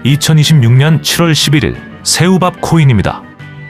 2026년 7월 11일 새우밥 코인입니다.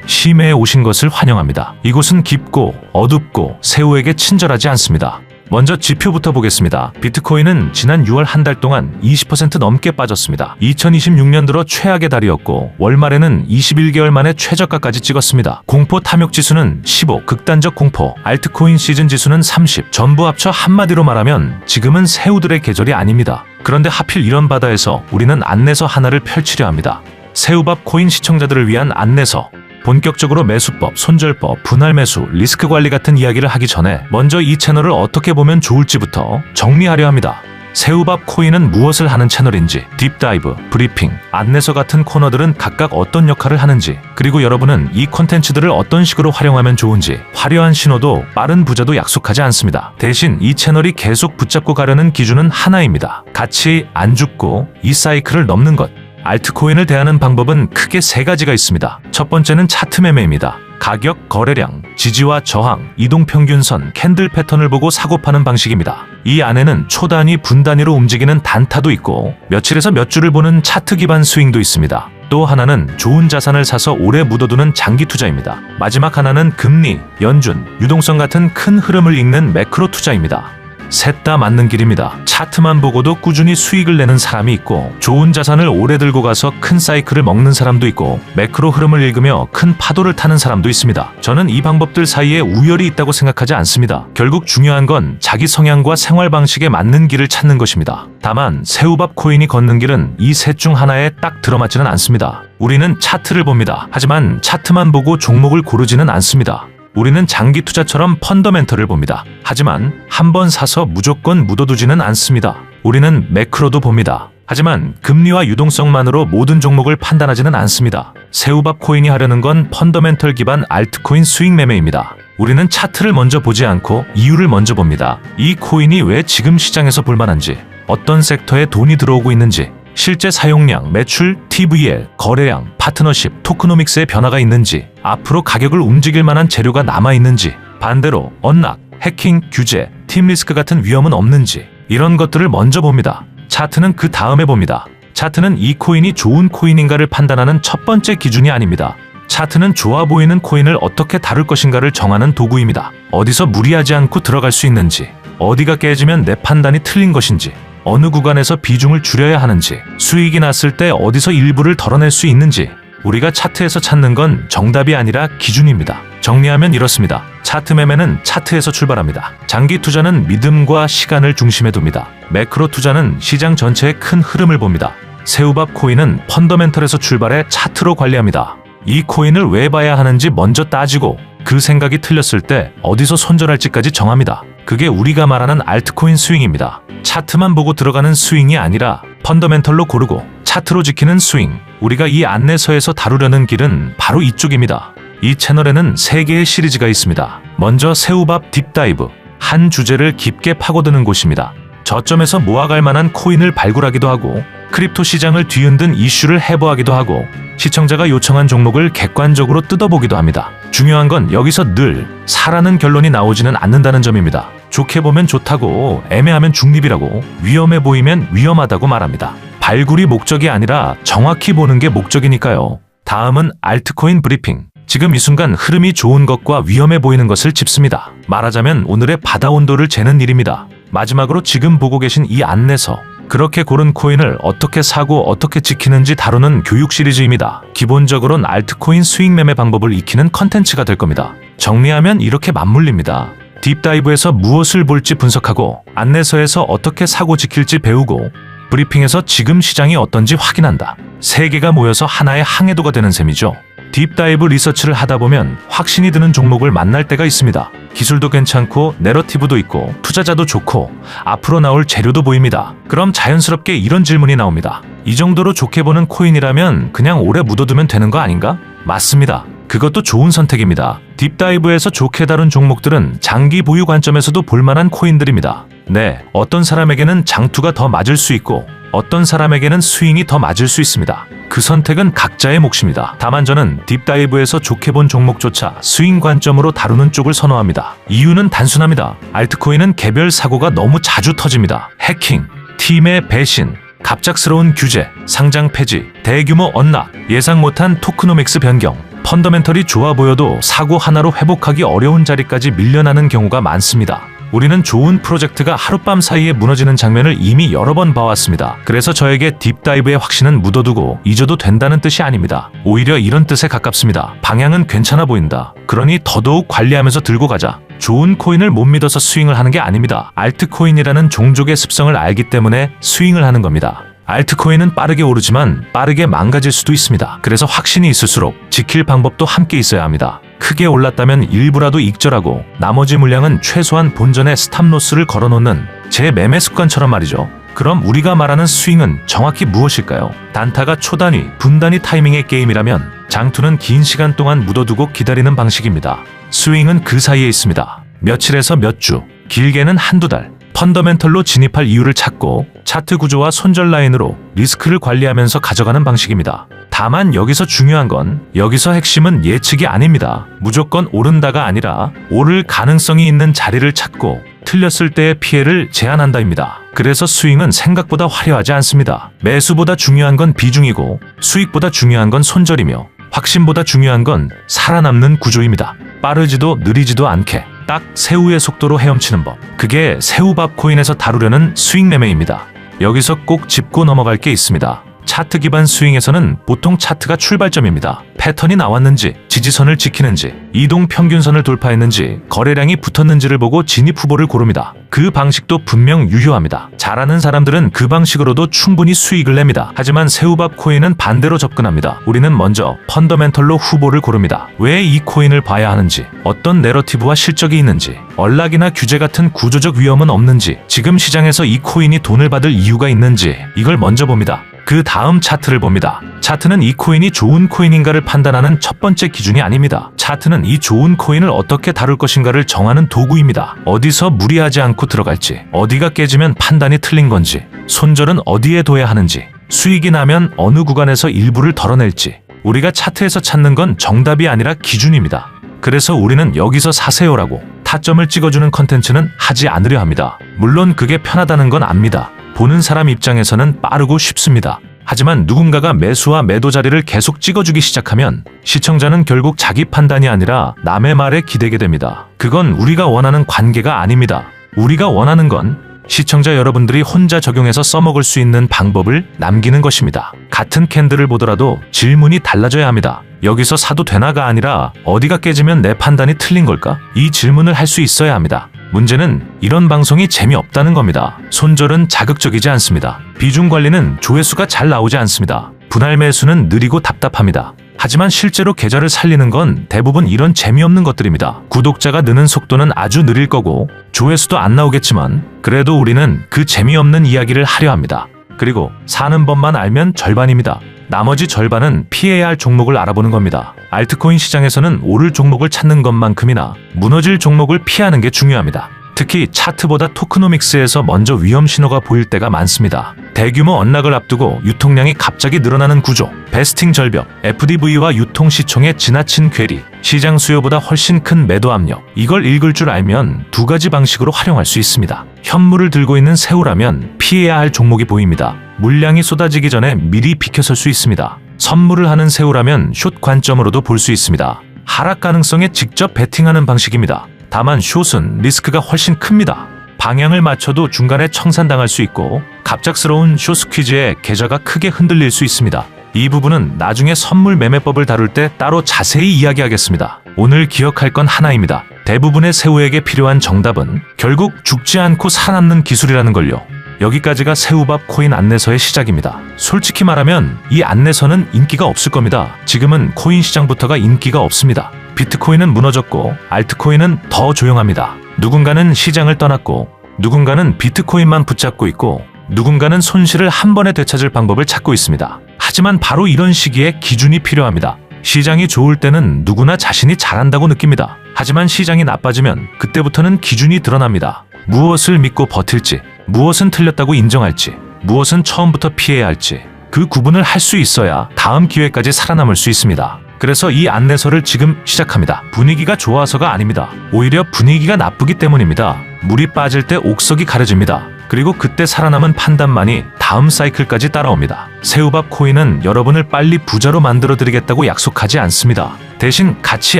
심해에 오신 것을 환영합니다. 이곳은 깊고 어둡고 새우에게 친절하지 않습니다. 먼저 지표부터 보겠습니다. 비트코인은 지난 6월 한 달 동안 20% 넘게 빠졌습니다. 2026년 들어 최악의 달이었고 월말에는 21개월 만에 최저가까지 찍었습니다. 공포 탐욕 지수는 15, 극단적 공포, 알트코인 시즌 지수는 30, 전부 합쳐 한마디로 말하면 지금은 새우들의 계절이 아닙니다. 그런데 하필 이런 바다에서 우리는 안내서 하나를 펼치려 합니다. 새우밥 코인 시청자들을 위한 안내서. 본격적으로 매수법, 손절법, 분할 매수, 리스크 관리 같은 이야기를 하기 전에 먼저 이 채널을 어떻게 보면 좋을지부터 정리하려 합니다. 새우밥 코인은 무엇을 하는 채널인지, 딥다이브, 브리핑, 안내서 같은 코너들은 각각 어떤 역할을 하는지, 그리고 여러분은 이 콘텐츠들을 어떤 식으로 활용하면 좋은지, 화려한 신호도 빠른 부자도 약속하지 않습니다. 대신 이 채널이 계속 붙잡고 가려는 기준은 하나입니다. 같이 안 죽고 이 사이클을 넘는 것. 알트코인을 대하는 방법은 크게 세 가지가 있습니다. 첫 번째는 차트 매매입니다. 가격, 거래량, 지지와 저항, 이동평균선, 캔들 패턴을 보고 사고 파는 방식입니다. 이 안에는 초 단위, 분 단위로 움직이는 단타도 있고 며칠에서 몇 주를 보는 차트 기반 스윙도 있습니다. 또 하나는 좋은 자산을 사서 오래 묻어두는 장기 투자입니다. 마지막 하나는 금리, 연준, 유동성 같은 큰 흐름을 읽는 매크로 투자입니다. 셋 다 맞는 길입니다. 차트만 보고도 꾸준히 수익을 내는 사람이 있고 좋은 자산을 오래 들고 가서 큰 사이클을 먹는 사람도 있고 매크로 흐름을 읽으며 큰 파도를 타는 사람도 있습니다. 저는 이 방법들 사이에 우열이 있다고 생각하지 않습니다. 결국 중요한 건 자기 성향과 생활 방식에 맞는 길을 찾는 것입니다. 다만 새우밥 코인이 걷는 길은 이 셋 중 하나에 딱 들어맞지는 않습니다. 우리는 차트를 봅니다. 하지만 차트만 보고 종목을 고르지는 않습니다. 우리는 장기 투자처럼 펀더멘털을 봅니다. 하지만 한 번 사서 무조건 묻어두지는 않습니다. 우리는 매크로도 봅니다. 하지만 금리와 유동성만으로 모든 종목을 판단하지는 않습니다. 새우밥 코인이 하려는 건 펀더멘털 기반 알트코인 수익 매매입니다. 우리는 차트를 먼저 보지 않고 이유를 먼저 봅니다. 이 코인이 왜 지금 시장에서 볼만한지, 어떤 섹터에 돈이 들어오고 있는지, 실제 사용량, 매출, TVL, 거래량, 파트너십, 토크노믹스의 변화가 있는지, 앞으로 가격을 움직일 만한 재료가 남아있는지, 반대로 언락, 해킹, 규제, 팀 리스크 같은 위험은 없는지 이런 것들을 먼저 봅니다. 차트는 그 다음에 봅니다. 차트는 이 코인이 좋은 코인인가를 판단하는 첫 번째 기준이 아닙니다. 차트는 좋아 보이는 코인을 어떻게 다룰 것인가를 정하는 도구입니다. 어디서 무리하지 않고 들어갈 수 있는지, 어디가 깨지면 내 판단이 틀린 것인지, 어느 구간에서 비중을 줄여야 하는지, 수익이 났을 때 어디서 일부를 덜어낼 수 있는지, 우리가 차트에서 찾는 건 정답이 아니라 기준입니다. 정리하면 이렇습니다. 차트 매매는 차트에서 출발합니다. 장기 투자는 믿음과 시간을 중심에 둡니다. 매크로 투자는 시장 전체의 큰 흐름을 봅니다. 새우밥 코인은 펀더멘털에서 출발해 차트로 관리합니다. 이 코인을 왜 봐야 하는지 먼저 따지고 그 생각이 틀렸을 때 어디서 손절할지까지 정합니다. 그게 우리가 말하는 알트코인 스윙입니다. 차트만 보고 들어가는 스윙이 아니라 펀더멘털로 고르고 차트로 지키는 스윙. 우리가 이 안내서에서 다루려는 길은 바로 이쪽입니다. 이 채널에는 3개의 시리즈가 있습니다. 먼저 새우밥 딥다이브. 한 주제를 깊게 파고드는 곳입니다. 저점에서 모아갈 만한 코인을 발굴하기도 하고 크립토 시장을 뒤흔든 이슈를 해부하기도 하고 시청자가 요청한 종목을 객관적으로 뜯어보기도 합니다. 중요한 건 여기서 늘 사라는 결론이 나오지는 않는다는 점입니다. 좋게 보면 좋다고, 애매하면 중립이라고, 위험해 보이면 위험하다고 말합니다. 발굴이 목적이 아니라 정확히 보는 게 목적이니까요. 다음은 알트코인 브리핑. 지금 이 순간 흐름이 좋은 것과 위험해 보이는 것을 짚습니다. 말하자면 오늘의 바다 온도를 재는 일입니다. 마지막으로 지금 보고 계신 이 안내서. 그렇게 고른 코인을 어떻게 사고 어떻게 지키는지 다루는 교육 시리즈입니다. 기본적으로는 알트코인 수익 매매 방법을 익히는 컨텐츠가 될 겁니다. 정리하면 이렇게 맞물립니다. 딥다이브에서 무엇을 볼지 분석하고, 안내서에서 어떻게 사고 지킬지 배우고, 브리핑에서 지금 시장이 어떤지 확인한다. 3개가 모여서 하나의 항해도가 되는 셈이죠. 딥다이브 리서치를 하다 보면 확신이 드는 종목을 만날 때가 있습니다. 기술도 괜찮고 내러티브도 있고 투자자도 좋고 앞으로 나올 재료도 보입니다. 그럼 자연스럽게 이런 질문이 나옵니다. 이 정도로 좋게 보는 코인이라면 그냥 오래 묻어두면 되는 거 아닌가? 맞습니다. 그것도 좋은 선택입니다. 딥다이브에서 좋게 다룬 종목들은 장기 보유 관점에서도 볼만한 코인들입니다. 네, 어떤 사람에게는 장투가 더 맞을 수 있고 어떤 사람에게는 스윙이 더 맞을 수 있습니다. 그 선택은 각자의 몫입니다. 다만 저는 딥다이브에서 좋게 본 종목조차 스윙 관점으로 다루는 쪽을 선호합니다. 이유는 단순합니다. 알트코인은 개별 사고가 너무 자주 터집니다. 해킹, 팀의 배신, 갑작스러운 규제, 상장 폐지, 대규모 언락, 예상 못한 토크노믹스 변경, 펀더멘털이 좋아 보여도 사고 하나로 회복하기 어려운 자리까지 밀려나는 경우가 많습니다. 우리는 좋은 프로젝트가 하룻밤 사이에 무너지는 장면을 이미 여러 번 봐왔습니다. 그래서 저에게 딥다이브의 확신은 묻어두고 잊어도 된다는 뜻이 아닙니다. 오히려 이런 뜻에 가깝습니다. 방향은 괜찮아 보인다. 그러니 더더욱 관리하면서 들고 가자. 좋은 코인을 못 믿어서 스윙을 하는 게 아닙니다. 알트코인이라는 종족의 습성을 알기 때문에 스윙을 하는 겁니다. 알트코인은 빠르게 오르지만 빠르게 망가질 수도 있습니다. 그래서 확신이 있을수록 지킬 방법도 함께 있어야 합니다. 크게 올랐다면 일부라도 익절하고 나머지 물량은 최소한 본전에 스탑로스를 걸어놓는 제 매매 습관처럼 말이죠. 그럼 우리가 말하는 스윙은 정확히 무엇일까요? 단타가 초단위, 분단위 타이밍의 게임이라면 장투는 긴 시간 동안 묻어두고 기다리는 방식입니다. 스윙은 그 사이에 있습니다. 며칠에서 몇 주, 길게는 한두 달. 펀더멘털로 진입할 이유를 찾고 차트 구조와 손절 라인으로 리스크를 관리하면서 가져가는 방식입니다. 다만 여기서 중요한 건, 여기서 핵심은 예측이 아닙니다. 무조건 오른다가 아니라 오를 가능성이 있는 자리를 찾고 틀렸을 때의 피해를 제한한다입니다. 그래서 스윙은 생각보다 화려하지 않습니다. 매수보다 중요한 건 비중이고 수익보다 중요한 건 손절이며 확신보다 중요한 건 살아남는 구조입니다. 빠르지도 느리지도 않게 딱 새우의 속도로 헤엄치는 법. 그게 새우밥 코인에서 다루려는 스윙 매매입니다. 여기서 꼭 짚고 넘어갈 게 있습니다. 차트 기반 스윙에서는 보통 차트가 출발점입니다. 패턴이 나왔는지, 지지선을 지키는지, 이동 평균선을 돌파했는지, 거래량이 붙었는지를 보고 진입 후보를 고릅니다. 그 방식도 분명 유효합니다. 잘하는 사람들은 그 방식으로도 충분히 수익을 냅니다. 하지만 새우밥 코인은 반대로 접근합니다. 우리는 먼저 펀더멘털로 후보를 고릅니다. 왜 이 코인을 봐야 하는지, 어떤 내러티브와 실적이 있는지, 언락이나 규제 같은 구조적 위험은 없는지, 지금 시장에서 이 코인이 돈을 받을 이유가 있는지, 이걸 먼저 봅니다. 그 다음 차트를 봅니다. 차트는 이 코인이 좋은 코인인가를 판단하는 첫 번째 기준이 아닙니다. 차트는 이 좋은 코인을 어떻게 다룰 것인가를 정하는 도구입니다. 어디서 무리하지 않고 들어갈지, 어디가 깨지면 판단이 틀린 건지, 손절은 어디에 둬야 하는지, 수익이 나면 어느 구간에서 일부를 덜어낼지, 우리가 차트에서 찾는 건 정답이 아니라 기준입니다. 그래서 우리는 여기서 사세요라고 타점을 찍어주는 컨텐츠는 하지 않으려 합니다. 물론 그게 편하다는 건 압니다. 보는 사람 입장에서는 빠르고 쉽습니다. 하지만 누군가가 매수와 매도 자리를 계속 찍어주기 시작하면 시청자는 결국 자기 판단이 아니라 남의 말에 기대게 됩니다. 그건 우리가 원하는 관계가 아닙니다. 우리가 원하는 건 시청자 여러분들이 혼자 적용해서 써먹을 수 있는 방법을 남기는 것입니다. 같은 캔들을 보더라도 질문이 달라져야 합니다. 여기서 사도 되나가 아니라 어디가 깨지면 내 판단이 틀린 걸까? 이 질문을 할 수 있어야 합니다. 문제는 이런 방송이 재미없다는 겁니다. 손절은 자극적이지 않습니다. 비중 관리는 조회수가 잘 나오지 않습니다. 분할 매수는 느리고 답답합니다. 하지만 실제로 계좌를 살리는 건 대부분 이런 재미없는 것들입니다. 구독자가 느는 속도는 아주 느릴 거고 조회수도 안 나오겠지만 그래도 우리는 그 재미없는 이야기를 하려 합니다. 그리고 사는 법만 알면 절반입니다. 나머지 절반은 피해야 할 종목을 알아보는 겁니다. 알트코인 시장에서는 오를 종목을 찾는 것만큼이나 무너질 종목을 피하는 게 중요합니다. 특히 차트보다 토크노믹스에서 먼저 위험 신호가 보일 때가 많습니다. 대규모 언락을 앞두고 유통량이 갑자기 늘어나는 구조, 베스팅 절벽, FDV와 유통 시총의 지나친 괴리, 시장 수요보다 훨씬 큰 매도 압력. 이걸 읽을 줄 알면 두 가지 방식으로 활용할 수 있습니다. 현물을 들고 있는 새우라면 피해야 할 종목이 보입니다. 물량이 쏟아지기 전에 미리 비켜설 수 있습니다. 선물을 하는 새우라면 숏 관점으로도 볼 수 있습니다. 하락 가능성에 직접 베팅하는 방식입니다. 다만 숏은 리스크가 훨씬 큽니다. 방향을 맞춰도 중간에 청산당할 수 있고 갑작스러운 숏 스퀴즈에 계좌가 크게 흔들릴 수 있습니다. 이 부분은 나중에 선물 매매법을 다룰 때 따로 자세히 이야기하겠습니다. 오늘 기억할 건 하나입니다. 대부분의 새우에게 필요한 정답은 결국 죽지 않고 살아남는 기술이라는 걸요. 여기까지가 새우밥 코인 안내서의 시작입니다. 솔직히 말하면 이 안내서는 인기가 없을 겁니다. 지금은 코인 시장부터가 인기가 없습니다. 비트코인은 무너졌고 알트코인은 더 조용합니다. 누군가는 시장을 떠났고 누군가는 비트코인만 붙잡고 있고 누군가는 손실을 한 번에 되찾을 방법을 찾고 있습니다. 하지만 바로 이런 시기에 기준이 필요합니다. 시장이 좋을 때는 누구나 자신이 잘한다고 느낍니다. 하지만 시장이 나빠지면 그때부터는 기준이 드러납니다. 무엇을 믿고 버틸지, 무엇은 틀렸다고 인정할지, 무엇은 처음부터 피해야 할지 그 구분을 할 수 있어야 다음 기회까지 살아남을 수 있습니다. 그래서 이 안내서를 지금 시작합니다. 분위기가 좋아서가 아닙니다. 오히려 분위기가 나쁘기 때문입니다. 물이 빠질 때 옥석이 가려집니다. 그리고 그때 살아남은 판단만이 다음 사이클까지 따라옵니다. 새우밥 코인은 여러분을 빨리 부자로 만들어 드리겠다고 약속하지 않습니다. 대신 같이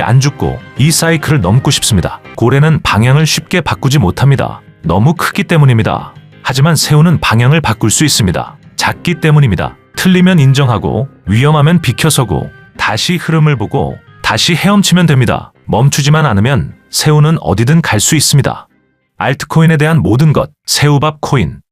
안 죽고 이 사이클을 넘고 싶습니다. 고래는 방향을 쉽게 바꾸지 못합니다. 너무 크기 때문입니다. 하지만 새우는 방향을 바꿀 수 있습니다. 작기 때문입니다. 틀리면 인정하고 위험하면 비켜서고 다시 흐름을 보고 다시 헤엄치면 됩니다. 멈추지만 않으면 새우는 어디든 갈 수 있습니다. 알트코인에 대한 모든 것, 새우밥 코인.